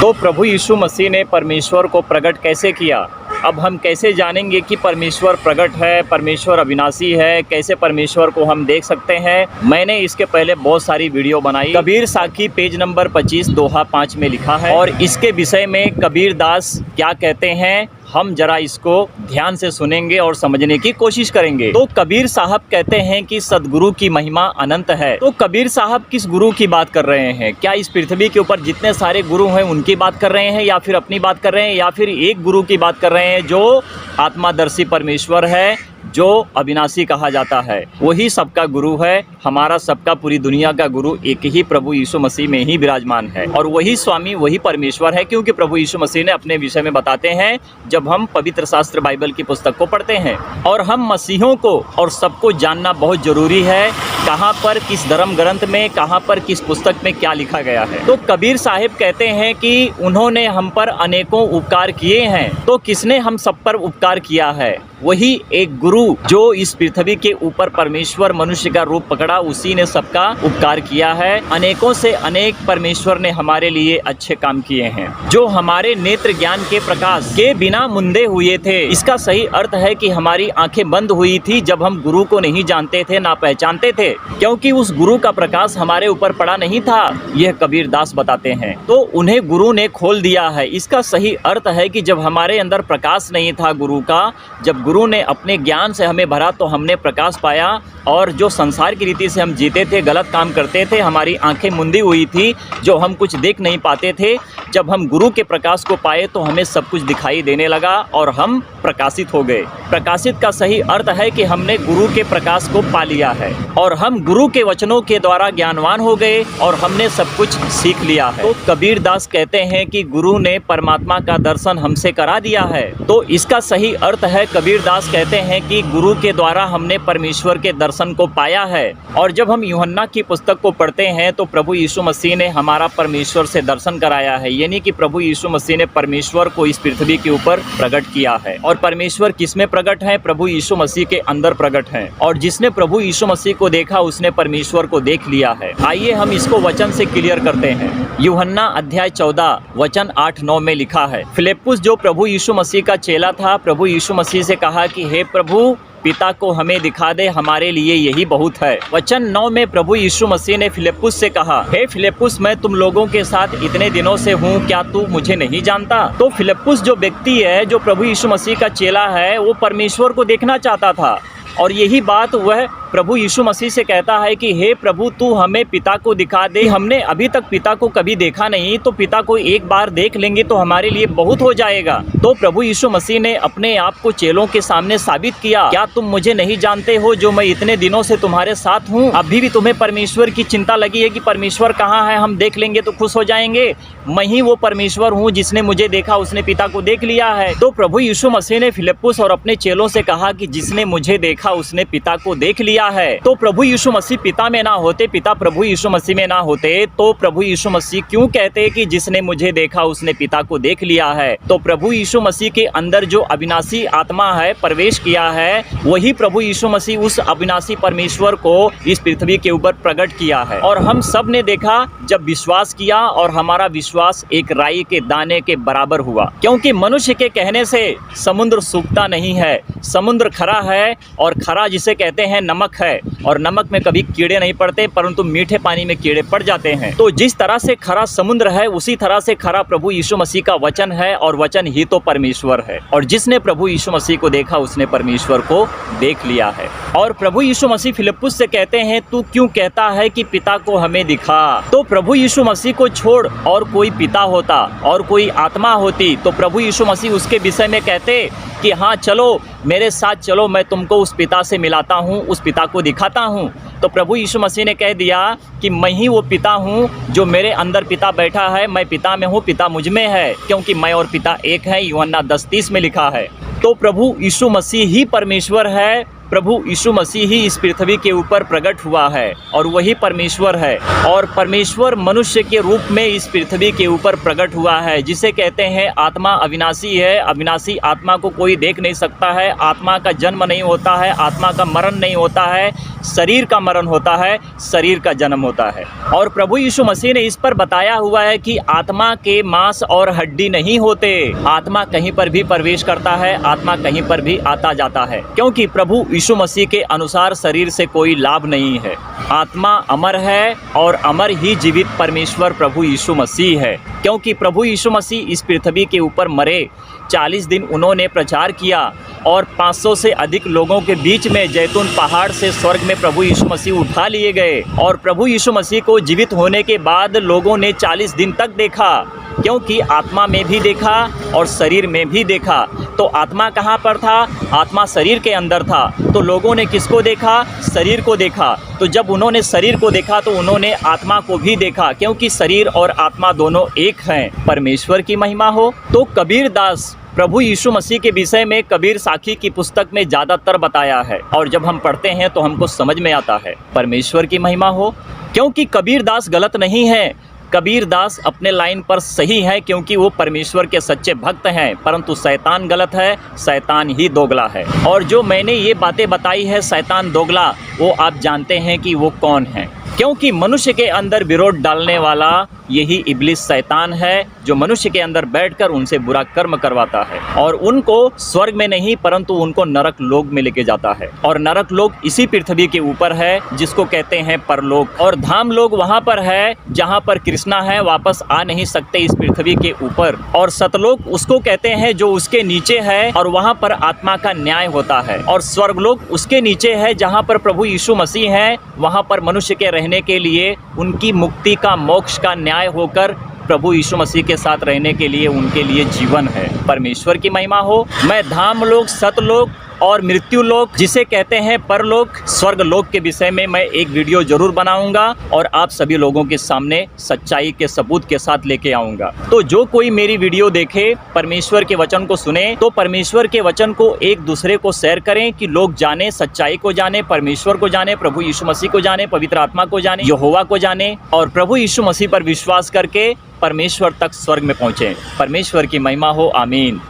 तो प्रभु यीशु मसीह ने परमेश्वर को प्रकट कैसे किया? अब हम कैसे जानेंगे कि परमेश्वर प्रकट है, परमेश्वर अविनाशी है, कैसे परमेश्वर को हम देख सकते हैं? मैंने इसके पहले बहुत सारी वीडियो बनाई। कबीर साखी पेज नंबर 25 दोहा 5 में लिखा है और इसके विषय में कबीर दास क्या कहते हैं हम जरा इसको ध्यान से सुनेंगे और समझने की कोशिश करेंगे। तो कबीर साहब कहते हैं कि सदगुरु की महिमा अनंत है। तो कबीर साहब किस गुरु की बात कर रहे हैं? क्या इस पृथ्वी के ऊपर जितने सारे गुरु हैं उनकी बात कर रहे हैं, या फिर अपनी बात कर रहे हैं, या फिर एक गुरु की बात कर रहे हैं जो आत्मादर्शी परमेश्वर है, जो अविनाशी कहा जाता है? वही सबका गुरु है, हमारा सबका, पूरी दुनिया का गुरु एक ही प्रभु यीशु मसीह में ही विराजमान है और वही स्वामी, वही परमेश्वर है। क्योंकि प्रभु यीशु मसीह ने अपने विषय में बताते हैं जब हम पवित्र शास्त्र बाइबल की पुस्तक को पढ़ते हैं। और हम मसीहों को और सबको जानना बहुत जरूरी है, कहाँ पर किस धर्म ग्रंथ में, कहाँ पर किस पुस्तक में क्या लिखा गया है। तो कबीर साहिब कहते हैं कि उन्होंने हम पर अनेकों उपकार किए हैं। तो किसने हम सब पर उपकार किया है? वही एक गुरु जो इस पृथ्वी के ऊपर परमेश्वर मनुष्य का रूप पकड़ा, उसी ने सबका उपकार किया है। अनेकों से अनेक परमेश्वर ने हमारे लिए अच्छे काम किए हैं, जो हमारे नेत्र ज्ञान के प्रकाश के बिना मुंदे हुए थे। इसका सही अर्थ है कि हमारी आंखें बंद हुई थी जब हम गुरु को नहीं जानते थे, ना पहचानते थे, क्योंकि उस गुरु का प्रकाश हमारे ऊपर पड़ा नहीं था। यह कबीर दास बताते हैं। तो उन्हें गुरु ने खोल दिया है। इसका सही अर्थ है कि जब हमारे अंदर प्रकाश नहीं था गुरु का, जब गुरु ने अपने ज्ञान से हमें भरा तो हमने प्रकाश पाया। और जो संसार की रीति से हम जीते थे, गलत काम करते थे, हमारी आंखें मुंदी हुई थी, जो हम कुछ देख नहीं पाते थे, जब हम गुरु के प्रकाश को पाए तो हमें सब कुछ दिखाई देने लगा और हम प्रकाशित हो गए। प्रकाशित का सही अर्थ है कि हमने गुरु के प्रकाश को पा लिया है और हम गुरु के वचनों के द्वारा ज्ञानवान हो गए और हमने सब कुछ सीख लिया है। तो कबीर दास कहते हैं कि गुरु ने परमात्मा का दर्शन हमसे करा दिया है। तो इसका सही अर्थ है, कबीर दास कहते हैं कि गुरु के द्वारा हमने परमेश्वर के दर्शन को पाया है। और जब हम यूहन्ना की पुस्तक को पढ़ते हैं तो प्रभु यीशु मसीह ने हमारा परमेश्वर से दर्शन कराया है, यानी कि प्रभु यीशु मसीह ने परमेश्वर को इस पृथ्वी के ऊपर प्रकट किया है। और परमेश्वर किसमें प्रकट है? प्रभु यीशु मसीह के अंदर प्रकट है। और जिसने प्रभु यीशु मसीह को देखा उसने परमेश्वर को देख लिया है। आइए हम इसको वचन से क्लियर करते हैं। यूहन्ना अध्याय 14 वचन 8-9 में लिखा है, फिलिप्पुस जो प्रभु यीशु मसीह का चेला था, प्रभु यीशु मसीह से कहा कि हे प्रभु, पिता को हमें दिखा दे, हमारे लिए यही बहुत है। वचन 9 में प्रभु यीशु मसीह ने फिलिप्पुस से कहा, हे फिलिप्पुस, मैं तुम लोगों के साथ इतने दिनों से हूँ, क्या तू मुझे नहीं जानता? तो फिलिप्पुस जो व्यक्ति है, जो प्रभु यीशु मसीह का चेला है, वो परमेश्वर को देखना चाहता था। और यही बात वह प्रभु यीशु मसीह से कहता है कि हे प्रभु, तू हमें पिता को दिखा दे, हमने अभी तक पिता को कभी देखा नहीं, तो पिता को एक बार देख लेंगे तो हमारे लिए बहुत हो जाएगा। तो प्रभु यीशु मसीह ने अपने आप को चेलों के सामने साबित किया, क्या तुम मुझे नहीं जानते हो जो मैं इतने दिनों से तुम्हारे साथ हूँ? अभी भी तुम्हें परमेश्वर की चिंता लगी है कि परमेश्वर कहाँ है, हम देख लेंगे तो खुश हो जाएंगे। मैं ही वो परमेश्वर हूँ, जिसने मुझे देखा उसने पिता को देख लिया है। तो प्रभु यीशु मसीह ने फिलिप्पुस और अपने चेलों से कहा कि जिसने मुझे देखा उसने पिता को देख लिया है। तो प्रभु यीशु मसीह पिता में ना होते, पिता प्रभु यीशु मसीह में ना होते, तो प्रभु यीशु मसीह क्यों कहते कि जिसने मुझे देखा उसने पिता को देख लिया है? तो प्रभु यीशु मसीह के अंदर जो अविनाशी आत्मा है, प्रवेश किया है, वही प्रभु यीशु मसीह उस अविनाशी परमेश्वर को इस पृथ्वी के ऊपर प्रकट किया है। और हम सब ने देखा जब विश्वास किया, और हमारा विश्वास एक राई के दाने के बराबर हुआ। क्योंकि मनुष्य के कहने से समुद्र सूखता नहीं है, समुद्र खरा है, और खरा जिसे कहते हैं नमक है, और नमक में कभी कीड़े नहीं पड़ते, परंतु मीठे पानी में कीड़े पड़ जाते हैं। तो जिस तरह से खरा समुद्र है, उसी तरह से खरा प्रभु यीशु मसीह का वचन है, और वचन ही तो परमेश्वर है। और जिसने प्रभु यीशु मसीह को देखा उसने परमेश्वर को देख लिया है। और प्रभु यीशु मसीह फिलिप्पुस से कहते हैं, तू क्यों कहता है कि पिता को हमें दिखा? तो प्रभु यीशु मसीह को छोड़ और कोई पिता होता और कोई आत्मा होती तो प्रभु यीशु मसीह उसके विषय में कहते कि हाँ चलो मेरे साथ चलो, मैं तुमको उस पिता से मिलाता हूँ, उस पिता को दिखाता हूँ। तो प्रभु यीशु मसीह ने कह दिया कि मैं ही वो पिता हूँ, जो मेरे अंदर पिता बैठा है, मैं पिता में हूँ, पिता मुझ में है, क्योंकि मैं और पिता एक है। यूहन्ना 10:30 में लिखा है। तो प्रभु यीशु मसीह ही परमेश्वर है, प्रभु यीशु मसीह ही इस पृथ्वी के ऊपर प्रकट हुआ है और वही परमेश्वर है। और परमेश्वर मनुष्य के रूप में इस पृथ्वी के ऊपर प्रकट हुआ है, जिसे कहते हैं आत्मा अविनाशी है। अविनाशी आत्मा को कोई देख नहीं सकता है। आत्मा का जन्म नहीं होता है, आत्मा का मरण नहीं होता है, शरीर का मरण होता है, शरीर का जन्म होता है। और प्रभु यीशु मसीह ने इस पर बताया हुआ है कि आत्मा के मांस और हड्डी नहीं होते। आत्मा कहीं पर भी प्रवेश करता है, आत्मा कहीं पर भी आता जाता है, क्योंकि प्रभु यीशु मसीह के अनुसार शरीर से कोई लाभ नहीं है। आत्मा अमर है और अमर ही जीवित परमेश्वर प्रभु यीशु मसीह है, क्योंकि प्रभु यीशु मसीह इस पृथ्वी के ऊपर मरे, 40 दिन उन्होंने प्रचार किया और 500 से अधिक लोगों के बीच में जैतून पहाड़ से स्वर्ग में प्रभु यीशु मसीह उठा लिए गए। और प्रभु यीशु मसीह को जीवित होने के बाद लोगों ने 40 दिन तक देखा, क्योंकि आत्मा में भी देखा और शरीर में भी देखा। तो आत्मा कहाँ पर था? आत्मा शरीर के अंदर था। तो लोगों ने किसको देखा? शरीर को देखा। तो जब उन्होंने शरीर को देखा तो उन्होंने आत्मा को भी देखा, क्योंकि शरीर और आत्मा दोनों एक हैं। परमेश्वर की महिमा हो। तो कबीर दास प्रभु यीशु मसीह के विषय में कबीर साखी की पुस्तक में ज़्यादातर बताया है, और जब हम पढ़ते हैं तो हमको समझ में आता है। परमेश्वर की महिमा हो, क्योंकि कबीर दास गलत नहीं है। कबीर दास अपने लाइन पर सही है, क्योंकि वो परमेश्वर के सच्चे भक्त हैं। परंतु शैतान गलत है, शैतान ही दोगला है। और जो मैंने ये बातें बताई है शैतान दोगला, वो आप जानते हैं कि वो कौन है, क्योंकि मनुष्य के अंदर विरोध डालने वाला यही इब्लिस शैतान है, जो मनुष्य के अंदर बैठकर उनसे बुरा कर्म करवाता है और उनको स्वर्ग में नहीं परंतु उनको नरक लोक में लेके जाता है। और नरक लोक इसी पृथ्वी के ऊपर है, जिसको कहते हैं परलोक। और धाम लोक वहाँ पर है जहाँ पर कृष्णा है, वापस आ नहीं सकते इस पृथ्वी के ऊपर। और सतलोक उसको कहते हैं जो उसके नीचे है, और वहाँ पर आत्मा का न्याय होता है। और स्वर्गलोक उसके नीचे है, जहाँ पर प्रभु यीशु मसीह है। वहाँ पर मनुष्य के रहने के लिए, उनकी मुक्ति का, मोक्ष का न्याय होकर प्रभु यीशु मसीह के साथ रहने के लिए उनके लिए जीवन है। परमेश्वर की महिमा हो। मैं धाम लोक, सतलोक और मृत्यु लोक, जिसे कहते हैं परलोक, स्वर्ग लोक के विषय में मैं एक वीडियो जरूर बनाऊंगा और आप सभी लोगों के सामने सच्चाई के सबूत के साथ लेके आऊंगा। तो जो कोई मेरी वीडियो देखे, परमेश्वर के वचन को सुने, तो परमेश्वर के वचन को एक दूसरे को शेयर करें कि लोग जाने, सच्चाई को जाने, परमेश्वर को जाने, प्रभु यीशु मसीह को जाने, पवित्र आत्मा को जाने, यहोवा को जाने, और प्रभु यीशु मसीह पर विश्वास करके परमेश्वर तक स्वर्ग में पहुंचे। परमेश्वर की महिमा हो। आमीन।